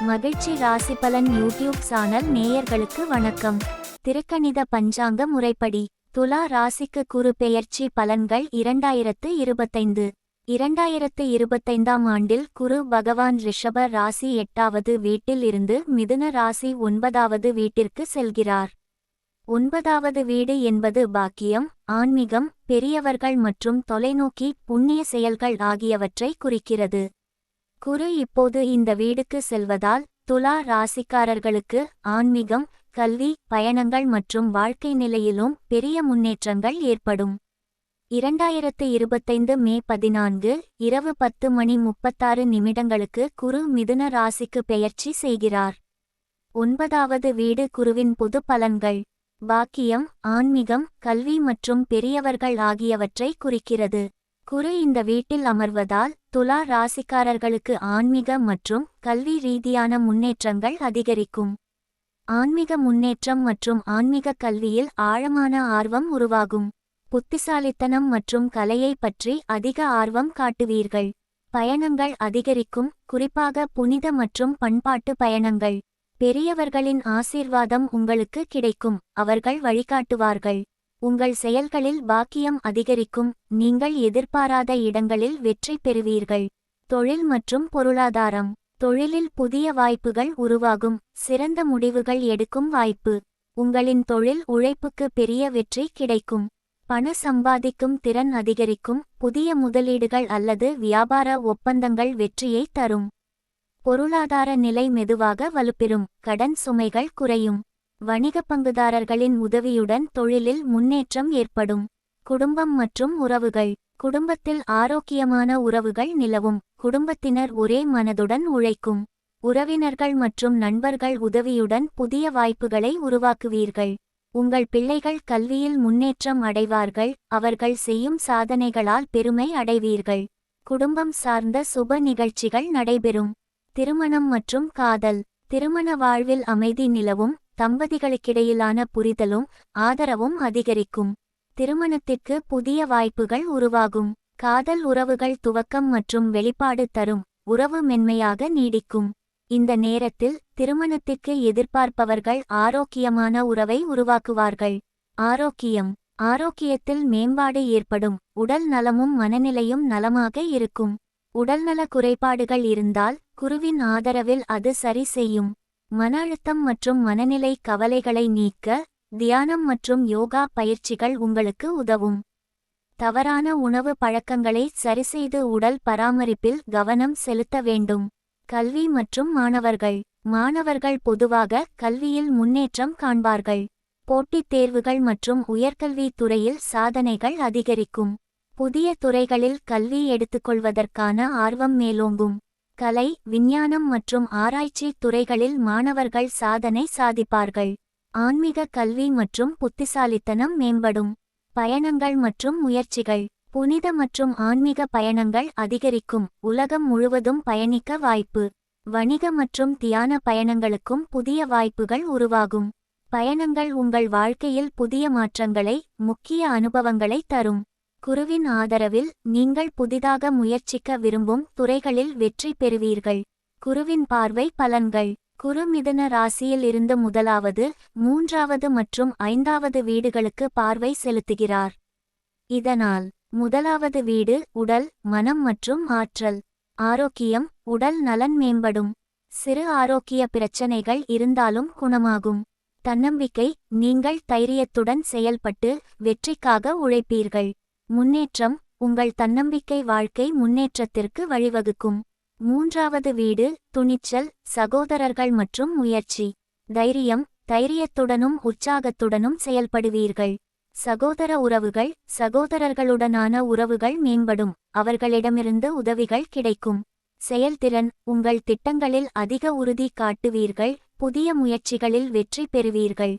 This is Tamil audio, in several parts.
மகிழ்ச்சி ராசி பலன் யூடியூப் சேனல் நேயர்களுக்கு வணக்கம். திருக்கணித பஞ்சாங்க முறைப்படி துலா ராசிக்கு குரு பெயர்ச்சி பலன்கள் 2025 ஆண்டில் குரு பகவான் ரிஷப ராசி 8வது வீட்டில் இருந்து மிதுன ராசி 9வது வீட்டிற்கு செல்கிறார். 9வது வீடு என்பது பாக்கியம், ஆன்மீகம், பெரியவர்கள் மற்றும் தொலைநோக்கி புண்ணிய செயல்கள் ஆகியவற்றை குறிக்கிறது. குரு இப்போது இந்த வீடுக்கு செல்வதால் துலா ராசிக்காரர்களுக்கு ஆன்மீகம், கல்வி, பயணங்கள் மற்றும் வாழ்க்கை நிலையிலும் பெரிய முன்னேற்றங்கள் ஏற்படும். 2025 மே 14 இரவு 10:36 குரு மிதுன ராசிக்கு பெயர்ச்சி செய்கிறார். 9வது வீடு குருவின் பொது பலன்கள். பாக்கியம், ஆன்மீகம், கல்வி மற்றும் பெரியவர்கள் ஆகியவற்றை குறிக்கிறது. குரு இந்த வீட்டில் அமர்வதால் துலா ராசிக்காரர்களுக்கு ஆன்மீக மற்றும் கல்வி ரீதியான முன்னேற்றங்கள் அதிகரிக்கும். ஆன்மீக முன்னேற்றம் மற்றும் ஆன்மீக கல்வியில் ஆழமான ஆர்வம் உருவாகும். புத்திசாலித்தனம் மற்றும் கலையை பற்றி அதிக ஆர்வம் காட்டுவீர்கள். பயணங்கள் அதிகரிக்கும், குறிப்பாக புனித மற்றும் பண்பாட்டு பயணங்கள். பெரியவர்களின் ஆசீர்வாதம் உங்களுக்கு கிடைக்கும், அவர்கள் வழிகாட்டுவார்கள். உங்கள் செயல்களில் பாக்கியம் அதிகரிக்கும், நீங்கள் எதிர்பாராத இடங்களில் வெற்றி பெறுவீர்கள். தொழில் மற்றும் பொருளாதாரம். தொழிலில் புதிய வாய்ப்புகள் உருவாகும், சிறந்த முடிவுகள் எடுக்கும் வாய்ப்பு. உங்களின் தொழில் உழைப்புக்கு பெரிய வெற்றி கிடைக்கும். பண சம்பாதிக்கும் திறன் அதிகரிக்கும், புதிய முதலீடுகள் அல்லது வியாபார ஒப்பந்தங்கள் வெற்றியை தரும். பொருளாதார நிலை மெதுவாக வலுப்பெறும், கடன் சுமைகள் குறையும். வணிக பங்குதாரர்களின் உதவியுடன் தொழிலில் முன்னேற்றம் ஏற்படும். குடும்பம் மற்றும் உறவுகள். குடும்பத்தில் ஆரோக்கியமான உறவுகள் நிலவும், குடும்பத்தினர் ஒரே மனதுடன் உழைக்கும். உறவினர்கள் மற்றும் நண்பர்கள் உதவியுடன் புதிய வாய்ப்புகளை உருவாக்குவீர்கள். உங்கள் பிள்ளைகள் கல்வியில் முன்னேற்றம் அடைவார்கள், அவர்கள் செய்யும் சாதனைகளால் பெருமை அடைவீர்கள். குடும்பம் சார்ந்த சுப நிகழ்ச்சிகள் நடைபெறும். திருமணம் மற்றும் காதல். திருமண வாழ்வில் அமைதி நிலவும், தம்பதிகளுக்கிடையிலான புரிதலும் ஆதரவும் அதிகரிக்கும். திருமணத்திற்கு புதிய வாய்ப்புகள் உருவாகும். காதல் உறவுகள் துவக்கம் மற்றும் வெளிப்பாடு தரும், உறவு மென்மையாக நீடிக்கும். இந்த நேரத்தில் திருமணத்திற்கு எதிர்பார்ப்பவர்கள் ஆரோக்கியமான உறவை உருவாக்குவார்கள். ஆரோக்கியம். ஆரோக்கியத்தில் மேம்பாடு ஏற்படும், உடல் நலமும் மனநிலையும் நலமாக இருக்கும். உடல்நல குறைபாடுகள் இருந்தால் குருவின் ஆதரவில் அது சரி செய்யும். மன அழுத்தம் மற்றும் மனநிலை கவலைகளை நீக்க தியானம் மற்றும் யோகா பயிற்சிகள் உங்களுக்கு உதவும். தவறான உணவு பழக்கங்களை சரிசெய்து உடல் பராமரிப்பில் கவனம் செலுத்த வேண்டும். கல்வி மற்றும் மாணவர்கள். மாணவர்கள் பொதுவாக கல்வியில் முன்னேற்றம் காண்பார்கள். போட்டித் தேர்வுகள் மற்றும் உயர்கல்வி துறையில் சாதனைகள் அதிகரிக்கும். புதிய துறைகளில் கல்வி எடுத்துக்கொள்வதற்கான ஆர்வம் மேலோங்கும். கலை, விஞ்ஞானம் மற்றும் ஆராய்ச்சி துறைகளில் மாணவர்கள் சாதனை சாதிப்பார்கள். ஆன்மீக கல்வி மற்றும் புத்திசாலித்தனம் மேம்படும். பயணங்கள் மற்றும் முயற்சிகள். புனித மற்றும் ஆன்மீக பயணங்கள் அதிகரிக்கும், உலகம் முழுவதும் பயணிக்க வாய்ப்பு. வணிக மற்றும் தியான பயணங்களுக்கும் புதிய வாய்ப்புகள் உருவாகும். பயணங்கள் உங்கள் வாழ்க்கையில் புதிய மாற்றங்களை, முக்கிய அனுபவங்களை தரும். குருவின் ஆதரவில் நீங்கள் புதிதாக முயற்சிக்க விரும்பும் துறைகளில் வெற்றி பெறுவீர்கள். குருவின் பார்வை பலன்கள். குரு மிதுன ராசியில் இருந்து முதலாவது, 3வது மற்றும் 5வது வீடுகளுக்கு பார்வை செலுத்துகிறார். இதனால் முதலாவது வீடு உடல், மனம் மற்றும் ஆற்றல். ஆரோக்கியம். உடல் நலன் மேம்படும். சிறு ஆரோக்கிய பிரச்சனைகள் இருந்தாலும் குணமாகும். தன்னம்பிக்கை. நீங்கள் தைரியத்துடன் செயல்பட்டு வெற்றிக்காக உழைப்பீர்கள். முன்னேற்றம். உங்கள் தன்னம்பிக்கை வாழ்க்கை முன்னேற்றத்திற்கு வழிவகுக்கும். 3வது வீடு துணிச்சல், சகோதரர்கள் மற்றும் முயற்சி. தைரியம். தைரியத்துடனும் உற்சாகத்துடனும் செயல்படுவீர்கள். சகோதர உறவுகள். சகோதரர்களுடனான உறவுகள் மேம்படும், அவர்களிடமிருந்து உதவிகள் கிடைக்கும். செயல்திறன். உங்கள் திட்டங்களில் அதிக உறுதி காட்டுவீர்கள், புதிய முயற்சிகளில் வெற்றி பெறுவீர்கள்.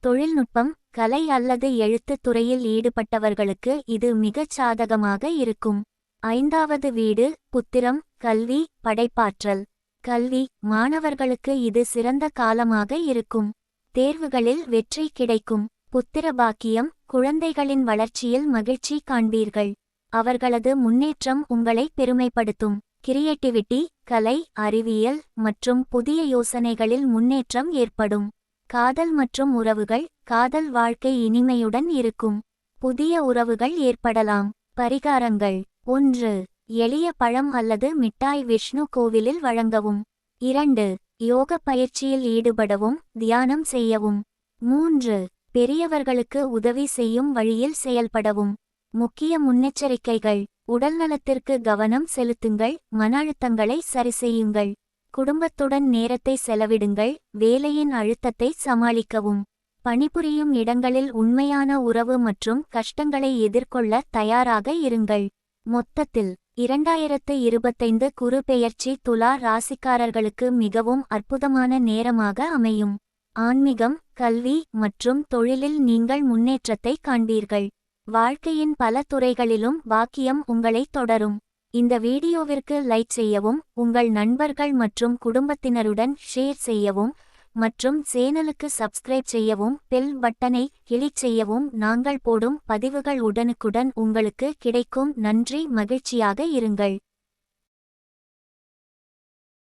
தொழில்நுட்பம். கலை அல்லது எழுத்துத் துறையில் ஈடுபட்டவர்களுக்கு இது மிகச் சாதகமாக இருக்கும். 5வது வீடு புத்திரம், கல்வி, படைப்பாற்றல். கல்வி. மாணவர்களுக்கு இது சிறந்த காலமாக இருக்கும். தேர்வுகளில் வெற்றி கிடைக்கும். புத்திர பாக்கியம். குழந்தைகளின் வளர்ச்சியில் மகிழ்ச்சி காண்பீர்கள். அவர்களது முன்னேற்றம் உங்களை பெருமைப்படுத்தும். கிரியேட்டிவிட்டி, கலை, அறிவியல் மற்றும் புதிய யோசனைகளில் முன்னேற்றம் ஏற்படும். காதல் மற்றும் உறவுகள், காதல் வாழ்க்கை இனிமையுடன் இருக்கும். புதிய உறவுகள் ஏற்படலாம். பரிகாரங்கள்: 1. எளிய பழம் அல்லது மிட்டாய் விஷ்ணு கோவிலில் வழங்கவும். 2. யோக பயிற்சியில் ஈடுபடவும், தியானம் செய்யவும். 3. பெரியவர்களுக்கு உதவி செய்யும் வழியில் செயல்படவும். முக்கிய முன்னெச்சரிக்கைகள்: உடல்நலத்திற்கு கவனம் செலுத்துங்கள், மன அழுத்தங்களை சரிசெய்யுங்கள். குடும்பத்துடன் நேரத்தை செலவிடுங்கள், வேலையின் அழுத்தத்தை சமாளிக்கவும். பணிபுரியும் இடங்களில் உண்மையான உறவு மற்றும் கஷ்டங்களை எதிர்கொள்ள தயாராக இருங்கள். மொத்தத்தில் 2025 குரு பெயர்ச்சி துலா ராசிக்காரர்களுக்கு மிகவும் அற்புதமான நேரமாக அமையும். ஆன்மீகம், கல்வி மற்றும் தொழிலில் நீங்கள் முன்னேற்றத்தை காண்பீர்கள். வாழ்க்கையின் பல துறைகளிலும் பாக்கியம் உங்களை தொடரும். இந்த வீடியோவிற்கு லைக் செய்யவும், உங்கள் நண்பர்கள் மற்றும் குடும்பத்தினருடன் ஷேர் செய்யவும் மற்றும் சேனலுக்கு சப்ஸ்கிரைப் செய்யவும், பெல் பட்டனை கிளிக் செய்யவும். நாங்கள் போடும் பதிவுகள் உடனுக்குடன் உங்களுக்கு கிடைக்கும். நன்றி. மகிழ்ச்சியாக இருங்கள்.